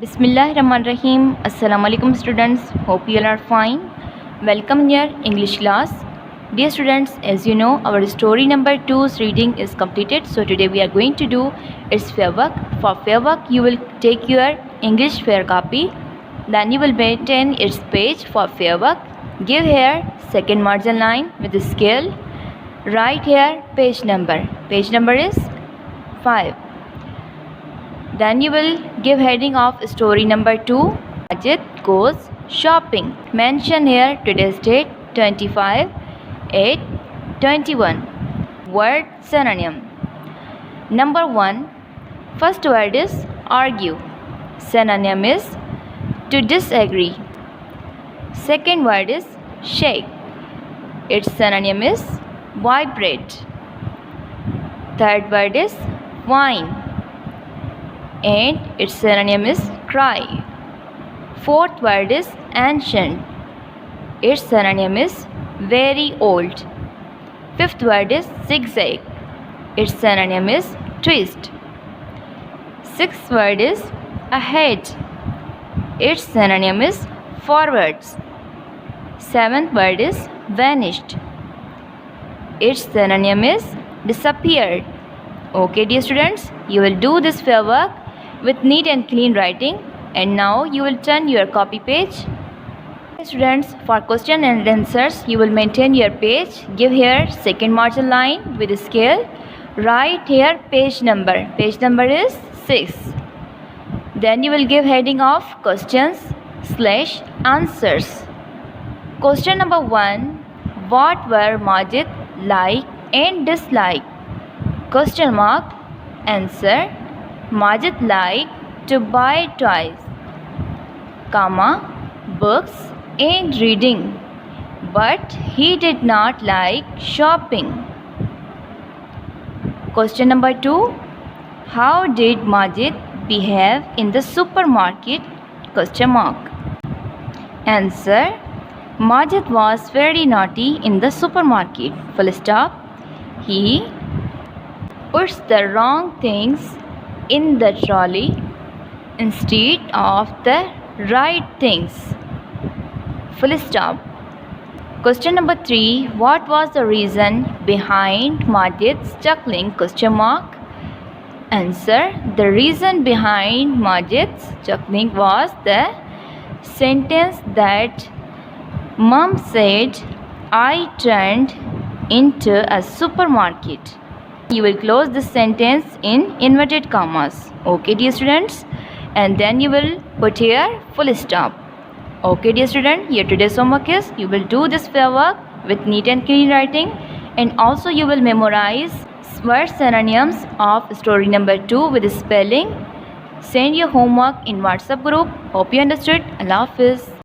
Bismillahirrahmanirrahim. Assalamu alaikum students. Hope you all are fine. Welcome in your English class. Dear students, as you know, our story number 2's reading is completed. So today we are going to do its fair work. For fair work, you will take your English fair copy. Then you will maintain its page for fair work. Give here second margin line with the scale. Write here page number. Page number is 5. Then you will give heading of story number 2. Majid goes shopping. Mention here today's date 25/8/21. Word synonym. Number 1. First word is argue. Synonym is to disagree. Second word is shake. Its synonym is vibrate. Third word is whine, and its synonym is cry. Fourth word is ancient. Its synonym is very old. Fifth word is zigzag. Its synonym is twist. Sixth word is ahead. Its synonym is forwards. Seventh word is vanished. Its synonym is disappeared. Okay, dear students, you will do this fair work with neat and clean writing, and now you will turn your copy page. Students, for question and answers, you will maintain your page. Give here second margin line with a scale. Write here page number. Page number is 6. Then you will give heading of questions/answers. Question number 1. What were Majid like and dislike? Question mark. Answer. Majid liked to buy toys, comma, books and reading, but he did not like shopping. Question number 2. How did Majid behave in the supermarket? Question mark. Answer. Majid was very naughty in the supermarket. Full stop. He puts the wrong things in the trolley instead of the right things. Full stop. Question number 3. What was the reason behind Majid's chuckling? Question mark. Answer. The reason behind Majid's chuckling was the sentence that Mom said, I turned into a supermarket. You will close this sentence in inverted commas. Okay, dear students, and then you will put here full stop. Okay, dear student, here today's homework is you will do this fair work with neat and clean writing, and also you will memorize word synonyms of story number 2 with spelling. Send your homework in WhatsApp group. Hope you understood. Allah Hafiz.